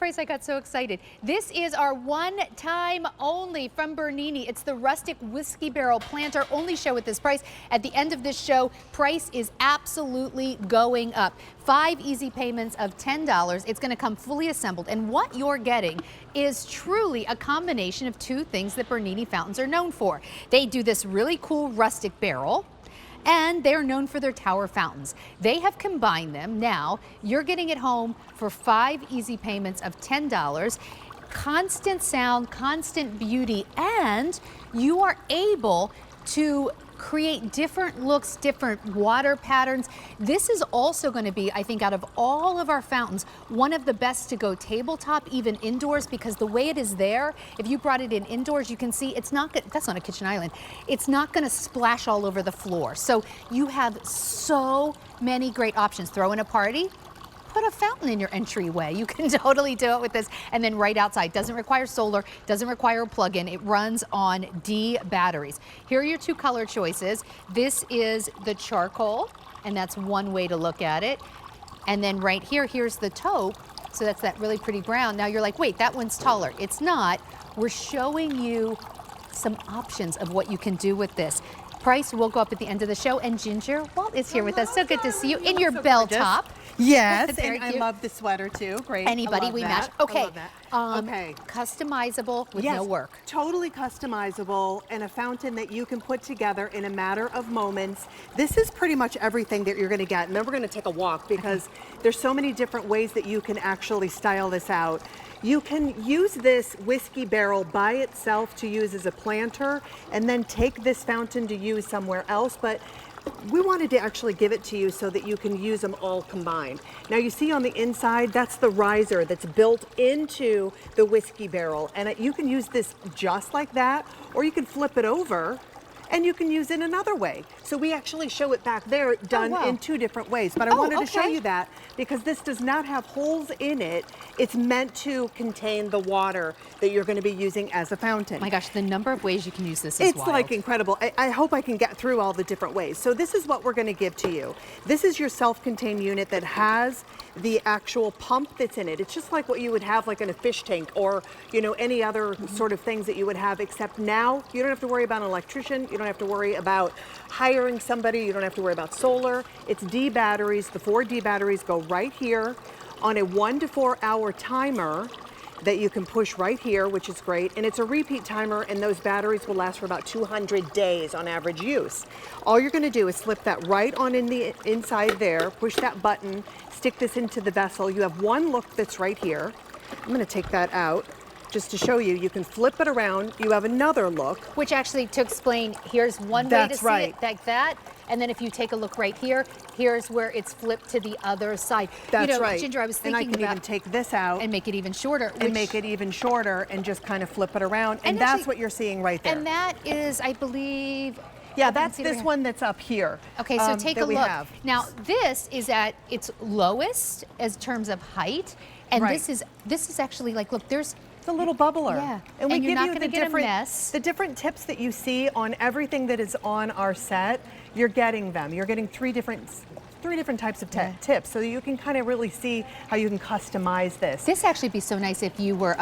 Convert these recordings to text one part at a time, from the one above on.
price, I got so excited. This is our one time only from Bernini. It's the rustic whiskey barrel planter, only show at this price. At the end of this show, price is absolutely going up. 5 easy payments of $10. It's going to come fully assembled, and what you're getting is truly a combination of two things that Bernini fountains are known for. They do this really cool rustic barrel, and they're known for their tower fountains. They have combined them. Now you're getting it home for 5 easy payments of $10. Constant sound, constant beauty, and you are able to create different looks, different water patterns. This is also going to be, I think, out of all of our fountains, one of the best to go tabletop, even indoors, because the way it is there, if you brought it in indoors, you can see it's not good. That's not a kitchen island. It's not going to splash all over the floor. So you have so many great options. Throw in a party, put a fountain in your entryway. You can totally do it with this. And then right outside. Doesn't require solar, doesn't require a plug-in. It runs on D batteries. Here are your 2 color choices. This is the charcoal, and that's one way to look at it. And then right here, here's the taupe. So that's that really pretty brown. Now you're like, wait, that one's taller. It's not. We're showing you some options of what you can do with this. Price will go up at the end of the show. And Ginger, Walt is here with us. So good to see you in your bell top. Yes, and I love the sweater too. Great. Anybody, we match. Okay. I love that. Okay. Customizable with no work. Totally customizable, and a fountain that you can put together in a matter of moments. This is pretty much everything that you're going to get. And then we're going to take a walk because there's so many different ways that you can actually style this out. You can use this whiskey barrel by itself to use as a planter, and then take this fountain to use somewhere else. But we wanted to actually give it to you so that you can use them all combined. Now you see on the inside, that's the riser that's built into the whiskey barrel. And you can use this just like that, or you can flip it over and you can use it another way. So we actually show it back there done in 2 different ways. But I wanted to show you that because this does not have holes in it. It's meant to contain the water that you're going to be using as a fountain. My gosh, the number of ways you can use this is wild. It's like incredible. I hope I can get through all the different ways. So this is what we're going to give to you. This is your self-contained unit that has the actual pump that's in it. It's just like what you would have like in a fish tank, or any other sort of things that you would have, except now you don't have to worry about an electrician. You don't have to worry about hiring somebody. You don't have to worry about solar. It's D batteries. The 4 D batteries go right here on a 1 to 4 hour timer that you can push right here, which is great. And it's a repeat timer, and those batteries will last for about 200 days on average use. All you're going to do is slip that right on in the inside there, push that button, stick this into the vessel. You have one look that's right here. I'm going to take that out just to show you. You can flip it around. You have another look. Which actually, to explain, here's one way to see it like that. And then if you take a look right here, here's where it's flipped to the other side. That's right. Ginger, I was thinking and I can even take this out. And make it even shorter. And make it even shorter and just kind of flip it around. And that's actually what you're seeing right there. And that is, I believe... Yeah, that's this one that's up here. Okay, so take a look. Now, this is at its lowest as terms of height. And this is actually like, look, there's... It's a little bubbler. Yeah. And we give you the different tips that you see on everything that is on our set. You're getting them. You're getting 3 different types of tips, so that you can kind of really see how you can customize this. This actually be so nice if you were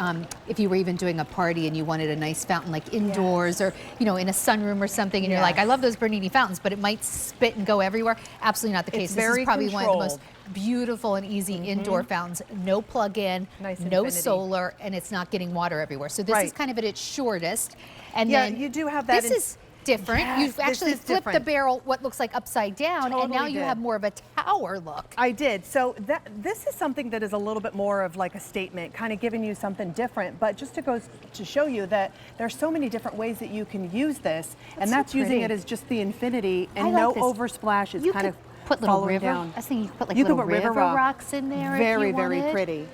even doing a party and you wanted a nice fountain like indoors or in a sunroom or something, and you're like, I love those Bernini fountains, but it might spit and go everywhere. Absolutely not the case. This is probably one of the most beautiful and easy indoor fountains. No plug-in, no solar, and it's not getting water everywhere. So this is kind of at its shortest. And then you do have that. This is different. You've actually flipped the barrel what looks like upside down, and now you have more of a tower look. I did. So this is something that is a little bit more of like a statement, kind of giving you something different, but just to go to show you that there's so many different ways that you can use this, and that's using it as just the infinity and no oversplashes. You kind of put little river. Down. I was thinking you could put like little river rocks in there. Very pretty.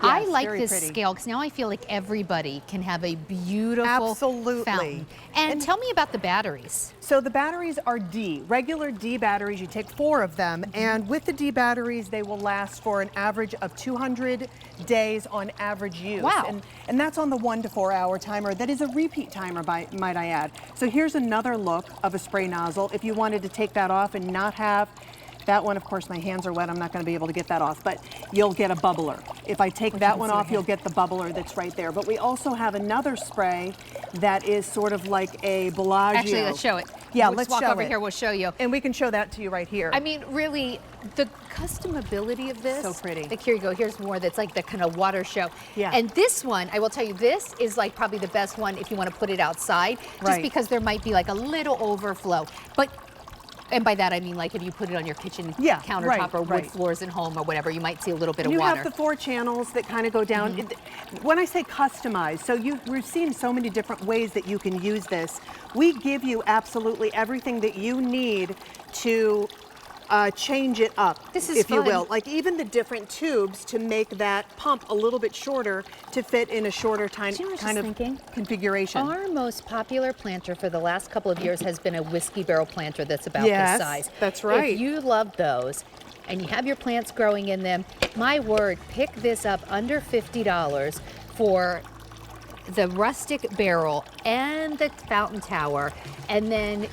Yes, I like this scale because now I feel like everybody can have a beautiful fountain. And tell me about the batteries. So the batteries are regular D batteries. You take 4 of them, and with the D batteries, they will last for an average of 200 days on average use. Wow. And that's on the 1 to 4 hour timer. That is a repeat timer, might I add. So here's another look of a spray nozzle. If you wanted to take that off and not have that one, of course, my hands are wet. I'm not going to be able to get that off, but you'll get a bubbler. If I take Which that you can one see off, right here. you'll get the bubbler that's right there. But we also have another spray that is sort of like a Bellagio. Actually, let's show it. Yeah, let's let's walk show over it. here. We'll show you. And we can show that to you right here. I mean, really, the customability of this. So pretty. Like, here you go. Here's more that's like the kind of water show. Yeah. And this one, I will tell you, this is like probably the best one if you want to put it outside, just Right. because there might be like a little overflow. But, and by that I mean like if you put it on your kitchen countertop right, or wood right. floors at home or whatever, you might see a little bit of You water. have the 4 channels that kind of go down. When I say customized, so we've seen so many different ways that you can use this. We give you absolutely everything that you need to change it up, This is if you fun. will. Like even the different tubes to make that pump a little bit shorter to fit in a shorter Do you know what I was kind just of thinking? configuration. Our most popular planter for the last couple of years has been a whiskey barrel planter that's about Yes, this size. that's right. If you love those and you have your plants growing in them, my word, pick this up under $50 for the rustic barrel and the fountain tower, and then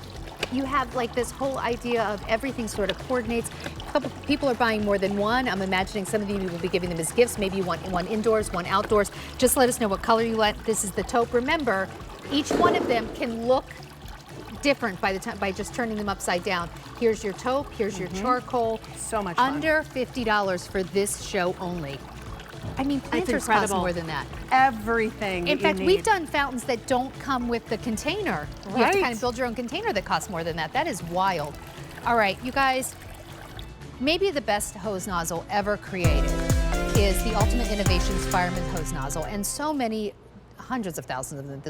you have like this whole idea of everything sort of coordinates. A couple people are buying more than one. I'm imagining some of you will be giving them as gifts. Maybe you want one indoors, one outdoors. Just let us know what color you want. This is the taupe. Remember, each one of them can look different by the time by just turning them upside down. Here's your taupe, here's your charcoal. So much fun. Under $50 for this show only. I mean, planters cost incredible. more than that. Everything In that fact, you we've need. done fountains that don't come with the container. You have to Right. kind of build your own container that costs more than that. That is wild. All right, you guys, maybe the best hose nozzle ever created is the Ultimate Innovations Fireman Hose Nozzle, and so many, hundreds of thousands of them at this